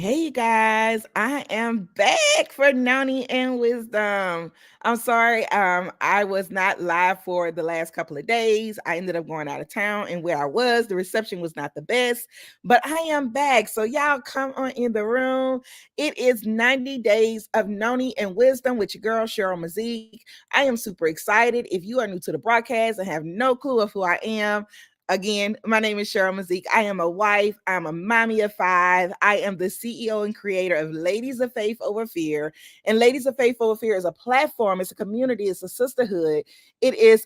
Hey, you guys, I am back for Noni and Wisdom. I'm sorry, I was not live for the last couple of days. I ended up going out of town, and where I was, the reception was not the best, but I am back. So, y'all come on in the room. It is 90 days of Noni and Wisdom with your girl, Cheryl Mazik. I am super excited. If you are new to the broadcast and have no clue of who I am, again, my name is Cheryl Mazik. I am a wife. I'm a mommy of five. I am the CEO and creator of Ladies of Faith Over Fear. And Ladies of Faith Over Fear is a platform, it's a community, it's a sisterhood. It is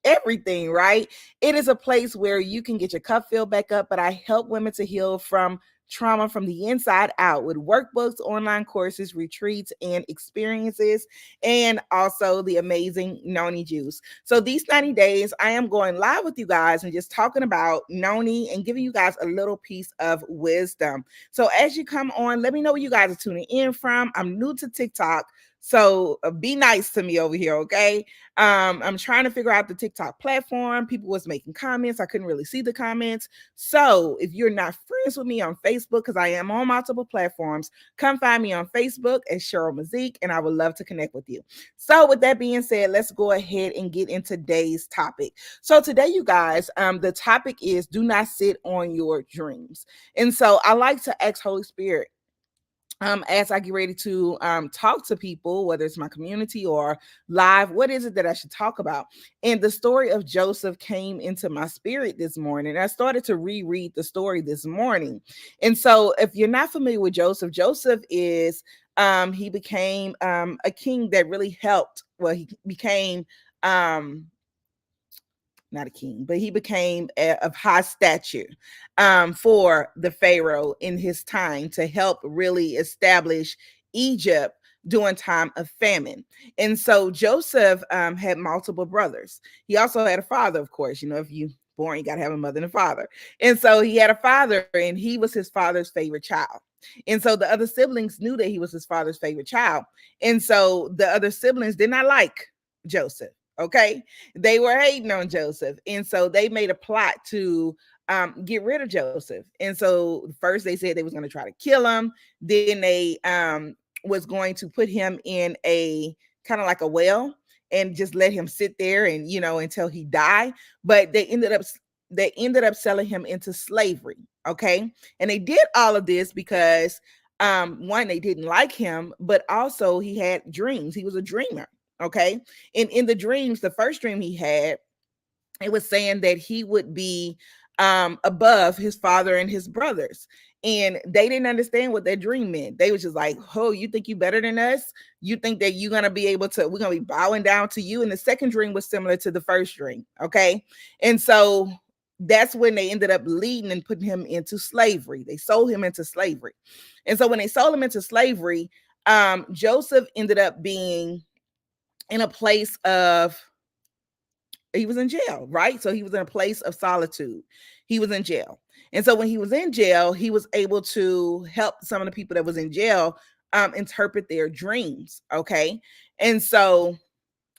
everything, right? It is a place where you can get your cup filled back up, but I help women to heal from trauma from the inside out with workbooks, online courses, retreats, and experiences, and also the amazing Noni juice. So these 90 days, I am going live with you guys and just talking about Noni and giving you guys a little piece of wisdom. So as you come on, let me know where you guys are tuning in from. I'm new to TikTok, so be nice to me over here, okay? I'm trying to figure out the TikTok platform. People was making comments. I couldn't really see the comments. So if you're not friends with me on Facebook, because I am on multiple platforms, come find me on Facebook at Cheryl Mazik, and I would love to connect with you. So with that being said, let's go ahead and get into today's topic. So today, you guys, the topic is do not sit on your dreams. And so I like to ask Holy Spirit, as I get ready to talk to people, whether it's my community or live, what is it that I should talk about? And the story of Joseph came into my spirit this morning. I started to reread the story this morning. And so if you're not familiar with Joseph, Joseph is he became a king that really helped. Well, he became not a king, but he became of high stature for the Pharaoh in his time to help really establish Egypt during time of famine. And so Joseph had multiple brothers. He also had a father, of course. You know, if you born, you got to have a mother and a father. And so he had a father, and he was his father's favorite child. And so the other siblings knew that he was his father's favorite child. And so the other siblings did not like Joseph. Okay, they were hating on Joseph. And so they made a plot to get rid of Joseph. And so first they said they was going to try to kill him. Then they was going to put him in a kind of like a well and just let him sit there and, you know, until he died. But they ended up selling him into slavery. Okay. And they did all of this because one, they didn't like him, but also he had dreams. He was a dreamer. Okay. And in the dreams, the first dream he had, it was saying that he would be above his father and his brothers. And they didn't understand what that dream meant. They was just like, oh, you think you better than us? You think that you're going to be able to, we're going to be bowing down to you. And the second dream was similar to the first dream. Okay. And so that's when they ended up leading and putting him into slavery. They sold him into slavery. And so when they sold him into slavery, Joseph ended up being in a place of, he was in jail, right? So he was in a place of solitude. He was in jail. And so when he was in jail, he was able to help some of the people that was in jail interpret their dreams. Okay. And so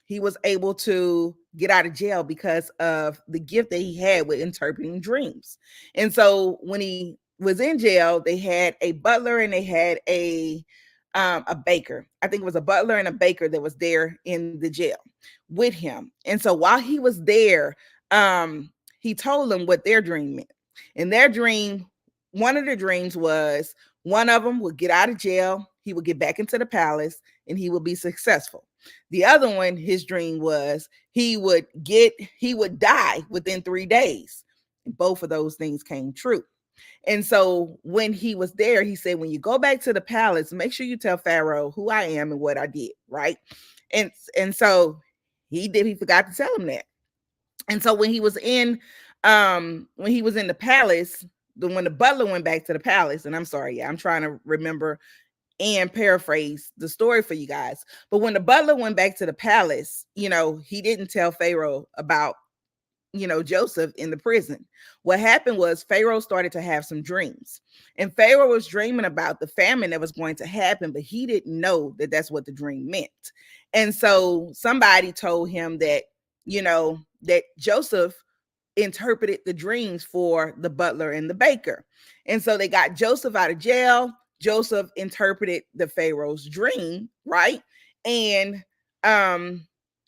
he was able to get out of jail because of the gift that he had with interpreting dreams. And so when he was in jail, they had a butler and they had a baker. I think it was a butler and a baker that was there in the jail with him. And so while he was there, he told them what their dream meant. And their dream, one of the dreams was one of them would get out of jail, he would get back into the palace, and he would be successful. The other one, his dream was he would die within 3 days. Both of those things came true. And so when he was there, he said, when you go back to the palace, make sure you tell Pharaoh who I am and what I did, right? And so he forgot to tell him that. And so when he was in the palace, when the butler went back to the palace, and I'm sorry, yeah, I'm trying to remember and paraphrase the story for you guys. But when the butler went back to the palace, you know, he didn't tell Pharaoh about, you know, Joseph in the prison. What happened was Pharaoh started to have some dreams, and Pharaoh was dreaming about the famine that was going to happen, but he didn't know that that's what the dream meant. And so somebody told him that, you know, that Joseph interpreted the dreams for the butler and the baker. And so they got Joseph out of jail. Joseph interpreted the Pharaoh's dream, right? And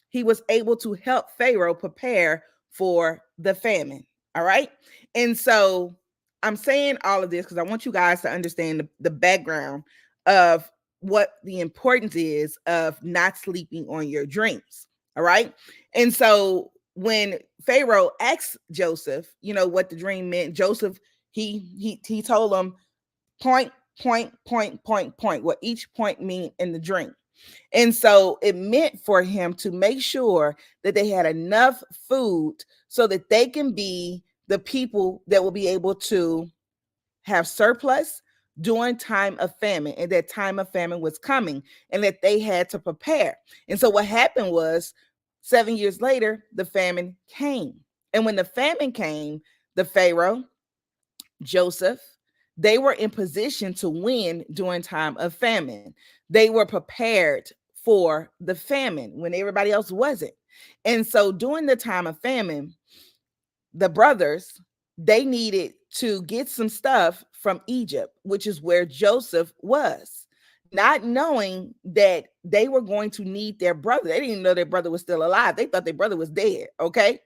he was able to help Pharaoh prepare for the famine. All right. And so I'm saying all of this because I want you guys to understand the background of what the importance is of not sleeping on your dreams. All right. And so when Pharaoh asked Joseph, what the dream meant, Joseph, he told him point, point, point, point, point, what each point mean in the dream. And so it meant for him to make sure that they had enough food so that they can be the people that will be able to have surplus during time of famine, and that time of famine was coming and that they had to prepare. And so what happened was 7 years later, the famine came. And when the famine came, the Pharaoh, Joseph, they were in position to win during time of famine. They were prepared for the famine when everybody else wasn't. And so during the time of famine, the brothers, they needed to get some stuff from Egypt, which is where Joseph was, not knowing that they were going to need their brother. They didn't even know their brother was still alive. They thought their brother was dead. Okay.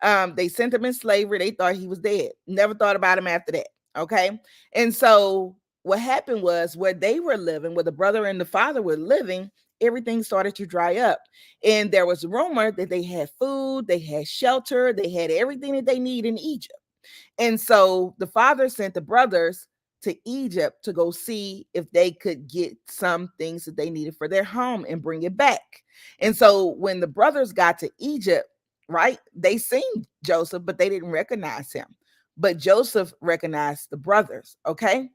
They sent him in slavery. They thought he was dead. Never thought about him after that. Okay. And so what happened was where they were living, where the brother and the father were living, everything started to dry up. And there was rumor that they had food, they had shelter, they had everything that they need in Egypt. And so the father sent the brothers to Egypt to go see if they could get some things that they needed for their home and bring it back. And so when the brothers got to Egypt, right, they seen Joseph, but they didn't recognize him. But Joseph recognized the brothers. Okay.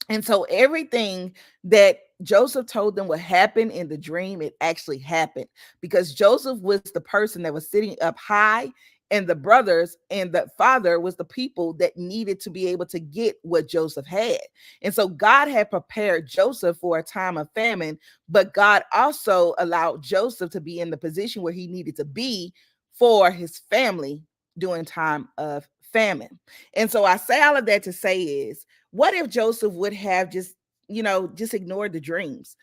And so everything that Joseph told them would happen in the dream, it actually happened because Joseph was the person that was sitting up high, and the brothers and the father was the people that needed to be able to get what Joseph had. And so God had prepared Joseph for a time of famine, but God also allowed Joseph to be in the position where he needed to be for his family during time of famine. And so I say all of that to say is, what if Joseph would have just ignored the dreams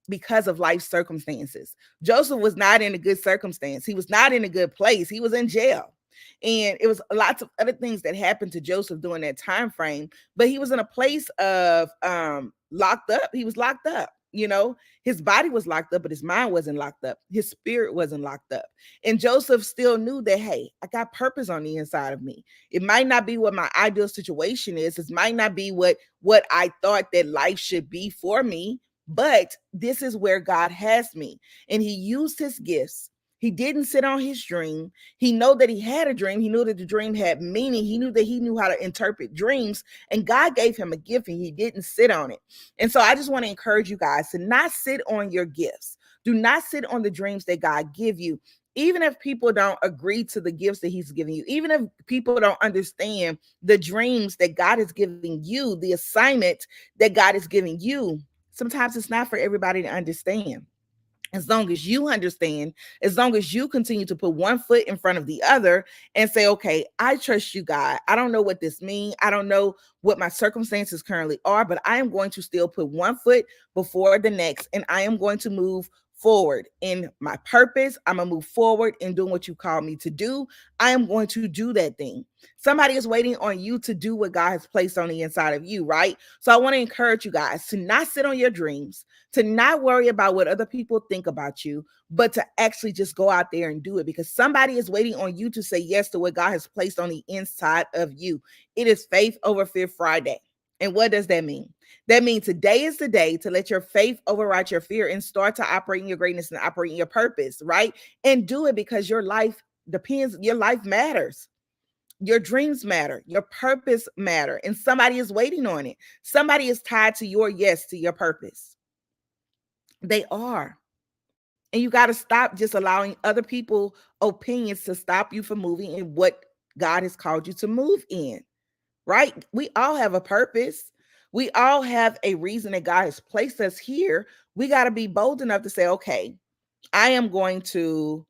because of life circumstances? Joseph was not in a good circumstance. He was not in a good place. He was in jail. And it was lots of other things that happened to Joseph during that time frame, but he was in a place of locked up. He was locked up. His body was locked up, but his mind wasn't locked up. His spirit wasn't locked up. And Joseph still knew that, hey, I got purpose on the inside of me. It might not be what my ideal situation is. It might not be what I thought that life should be for me, but this is where God has me. And he used his gifts. He didn't sit on his dream. He knew that he had a dream. He knew that the dream had meaning. He knew that he knew how to interpret dreams. And God gave him a gift and he didn't sit on it. And so I just want to encourage you guys to not sit on your gifts. Do not sit on the dreams that God give you. Even if people don't agree to the gifts that he's giving you, even if people don't understand the dreams that God is giving you, the assignment that God is giving you, sometimes it's not for everybody to understand. As long as you understand, as long as you continue to put one foot in front of the other and say, okay, I trust you, God. I don't know what this means. I don't know what my circumstances currently are, but I am going to still put one foot before the next, and I am going to move forward in my purpose. I'm going to move forward in doing what you call me to do. I am going to do that thing. Somebody is waiting on you to do what God has placed on the inside of you, right? So I want to encourage you guys to not sit on your dreams, to not worry about what other people think about you, but to actually just go out there and do it, because somebody is waiting on you to say yes to what God has placed on the inside of you. It is Faith Over Fear Friday. And what does that mean? That means today is the day to let your faith override your fear and start to operate in your greatness and operate in your purpose, right? And do it because your life depends, your life matters. Your dreams matter, your purpose matter, and somebody is waiting on it. Somebody is tied to your yes to your purpose. They are. And you got to stop just allowing other people opinions to stop you from moving in what God has called you to move in. Right? We all have a purpose. We all have a reason that God has placed us here. We got to be bold enough to say, okay, I am going to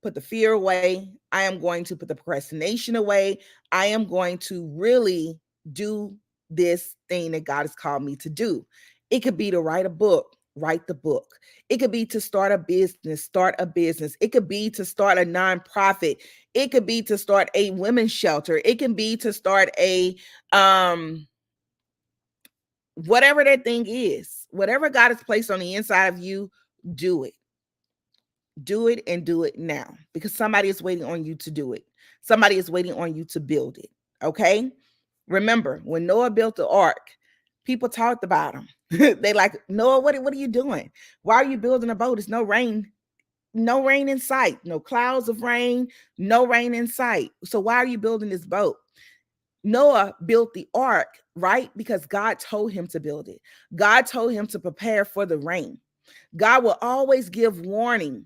put the fear away. I am going to put the procrastination away. I am going to really do this thing that God has called me to do. It could be to write a book, write the book. It could be to start a business, start a business. It could be to start a nonprofit. It could be to start a women's shelter. It can be to start a whatever that thing is. Whatever God has placed on the inside of you, do it. Do it and do it now, because somebody is waiting on you to do it. Somebody is waiting on you to build it. Okay. Remember, when Noah built the ark, people talked about him. They like, Noah, what are you doing? Why are you building a boat? There's no rain in sight, no clouds of rain, no rain in sight. So why are you building this boat? Noah built the ark, right? Because God told him to build it. God told him to prepare for the rain. God will always give warning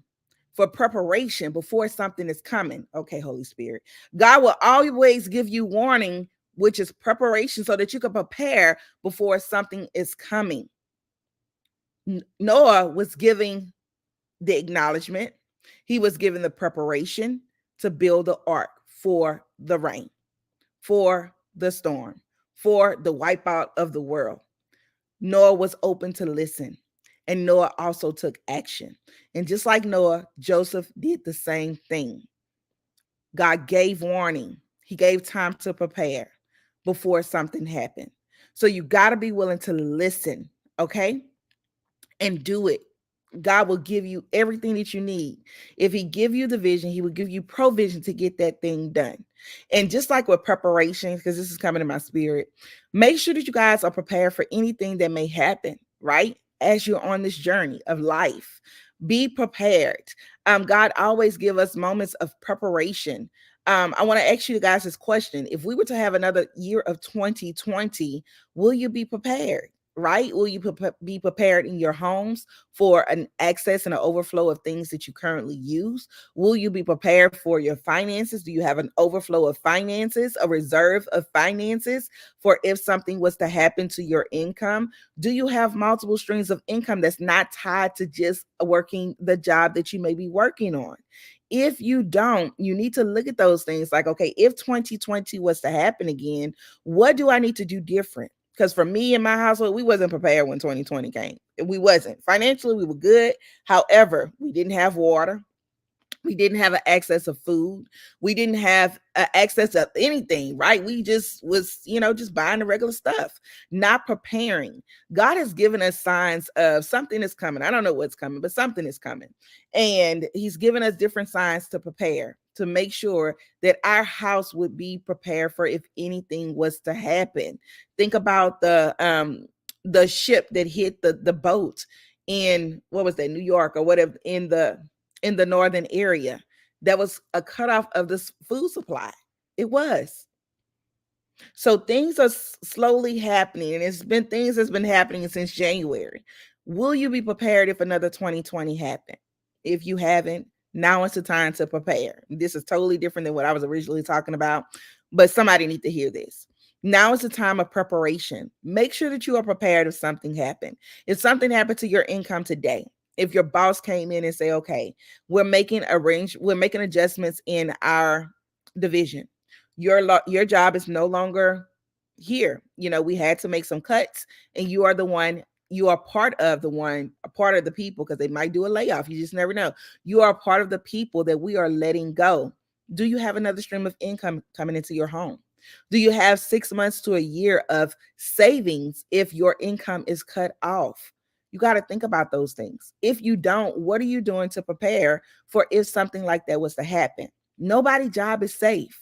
for preparation before something is coming. Okay, Holy Spirit. God will always give you warning, which is preparation, so that you can prepare before something is coming. Noah was giving the acknowledgement. He was given the preparation to build the ark for the rain, for the storm, for the wipeout of the world. Noah was open to listen, and Noah also took action. And just like Noah, Joseph did the same thing. God gave warning. He gave time to prepare before something happened. So you got to be willing to listen, okay? And do it. God will give you everything that you need. If he give you the vision, he will give you provision to get that thing done. And just like with preparation, because this is coming in my spirit, make sure that you guys are prepared for anything that may happen, right? As you're on this journey of life, be prepared. God always give us moments of preparation. I want to ask you guys this question. If we were to have another year of 2020, will you be prepared? Right? Will you be prepared in your homes for an access and an overflow of things that you currently use? Will you be prepared for your finances? Do you have an overflow of finances, a reserve of finances for if something was to happen to your income? Do you have multiple streams of income that's not tied to just working the job that you may be working on? If you don't, you need to look at those things like, okay, if 2020 was to happen again, what do I need to do different? Because for me and my household, we wasn't prepared when 2020 came. We wasn't. Financially, we were good. However, we didn't have water. We didn't have an access of food. We didn't have access of anything, right? We just was, just buying the regular stuff, not preparing. God has given us signs of something is coming. I don't know what's coming, but something is coming. And he's given us different signs to prepare, to make sure that our house would be prepared for if anything was to happen. Think about the ship that hit the boat in, what was that, New York or whatever, in the northern area. That was a cutoff of this food supply. It was. So things are slowly happening, and it's been things that's been happening since January. Will you be prepared if another 2020 happened? If you haven't, now is the time to prepare. This is totally different than what I was originally talking about, but somebody need to hear this. Now is the time of preparation. Make sure that you are prepared if something happened. If something happened to your income today, if your boss came in and say, okay, we're making adjustments in our division. Your job is no longer here. We had to make some cuts, and you are part of the people, because they might do a layoff. You just never know. You are part of the people that we are letting go. Do you have another stream of income coming into your home? Do you have 6 months to a year of savings if your income is cut off? You got to think about those things. If you don't, what are you doing to prepare for if something like that was to happen? Nobody's job is safe.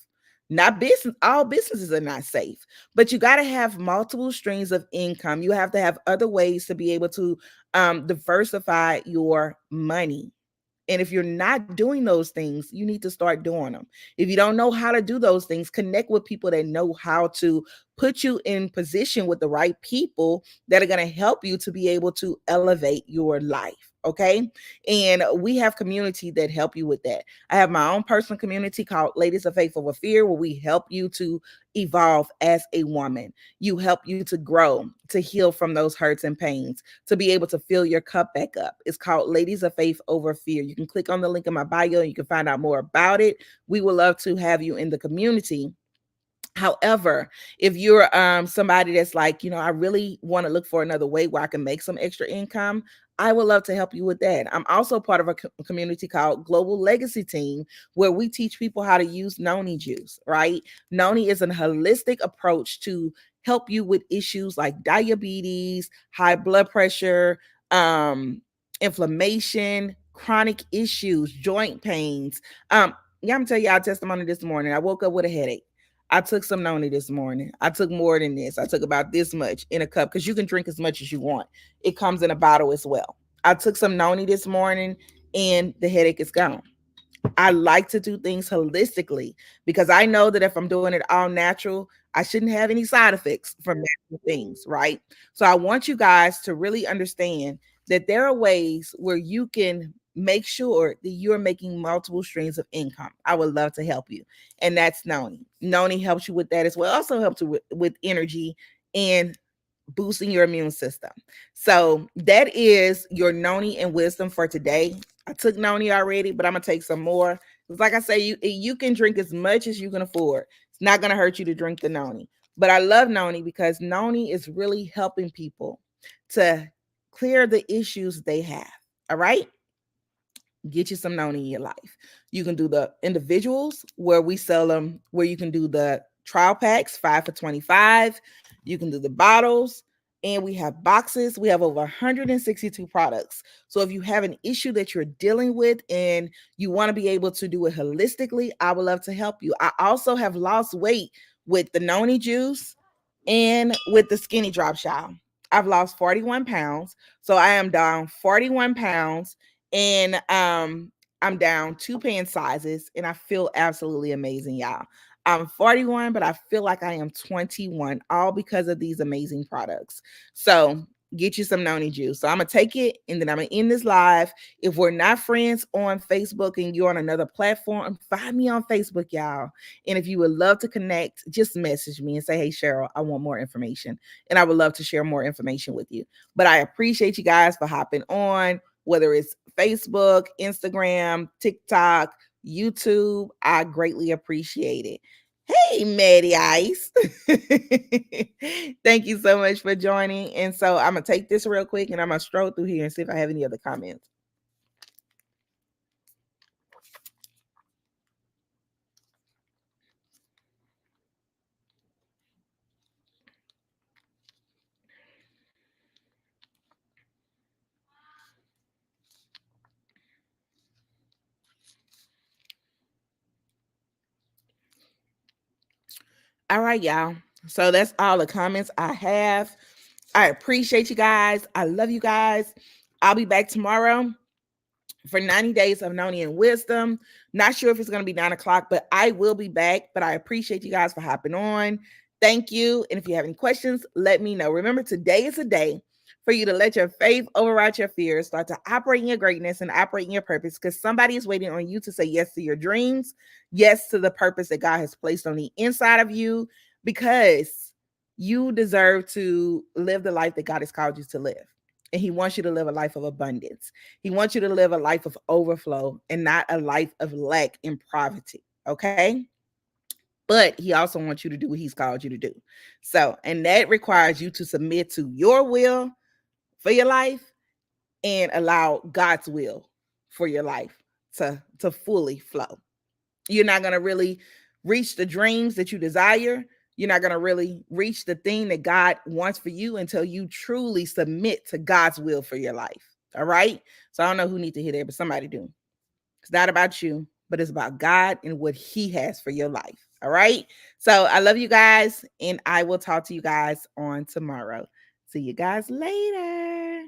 Not business. All businesses are not safe, but you got to have multiple streams of income. You have to have other ways to be able to diversify your money. And if you're not doing those things, you need to start doing them. If you don't know how to do those things, connect with people that know how to put you in position with the right people that are going to help you to be able to elevate your life. Okay. And we have community that help you with that. I have my own personal community called Ladies of Faith Over Fear, where we help you to evolve as a woman. You help you to grow, to heal from those hurts and pains, to be able to fill your cup back up. It's called Ladies of Faith Over Fear. You can click on the link in my bio and you can find out more about it. We would love to have you in the community. However, if you're somebody that's like, I really want to look for another way where I can make some extra income, I would love to help you with that. I'm also part of a community called Global Legacy Team, where we teach people how to use Noni juice, right? Noni is a holistic approach to help you with issues like diabetes, high blood pressure, inflammation, chronic issues, joint pains. Yeah, I'm gonna tell y'all a testimony this morning. I woke up with a headache. I took some noni this morning. I took more than this. I took about this much in a cup because you can drink as much as you want. It comes in a bottle as well. I took some noni this morning and the headache is gone. I like to do things holistically because I know that if I'm doing it all natural, I shouldn't have any side effects from natural things, right? So I want you guys to really understand that there are ways where you can make sure that you're making multiple streams of income. I would love to help you. And that's Noni. Noni helps you with that as well. Also helps you with energy and boosting your immune system. So that is your Noni and wisdom for today. I took Noni already, but I'm gonna take some more. It's like I say, you can drink as much as you can afford. It's not gonna hurt you to drink the Noni. But I love Noni because Noni is really helping people to clear the issues they have. All right. Get you some Noni in your life. You can do the individuals where we sell them, where you can do the trial packs, 5 for 25. You can do the bottles, and we have boxes. We have over 162 products. So if you have an issue that you're dealing with and you want to be able to do it holistically, I would love to help you. I also have lost weight with the Noni juice and with the Skinny Drop, y'all. I've lost 41 pounds. So I am down 41 pounds, and I'm down 2 pant sizes, and I feel absolutely amazing, y'all. I'm 41, but I feel like I am 21, all because of these amazing products. So get you some Noni juice. So I'm gonna take it and then I'm gonna end this live. If we're not friends on Facebook and you're on another platform, find me on Facebook, y'all. And if you would love to connect, just message me and say, hey, Cheryl, I want more information. And I would love to share more information with you. But I appreciate you guys for hopping on, whether it's Facebook, Instagram, TikTok, YouTube. I greatly appreciate it. Hey, Maddie Ice. Thank you so much for joining. And so I'm going to take this real quick and I'm going to stroll through here and see if I have any other comments. All right, y'all. So that's all the comments I have. I appreciate you guys. I love you guys. I'll be back tomorrow for 90 days of Noni and wisdom. Not sure if it's going to be 9 o'clock, but I will be back. But I appreciate you guys for hopping on. Thank you. And if you have any questions, let me know. Remember, today is a day for you to let your faith override your fears, start to operate in your greatness and operate in your purpose, because somebody is waiting on you to say yes to your dreams, yes to the purpose that God has placed on the inside of you, because you deserve to live the life that God has called you to live. And he wants you to live a life of abundance. He wants you to live a life of overflow and not a life of lack and poverty. Okay. But he also wants you to do what he's called you to do. So, and that requires you to submit to your will for your life and allow God's will for your life to fully flow. You're not going to really reach the dreams that you desire. You're not going to really reach the thing that God wants for you until you truly submit to God's will for your life. All right. So I don't know who needs to hear that, but somebody do. It's not about you, but it's about God and what he has for your life. All right. So I love you guys, and I will talk to you guys on tomorrow. See you guys later.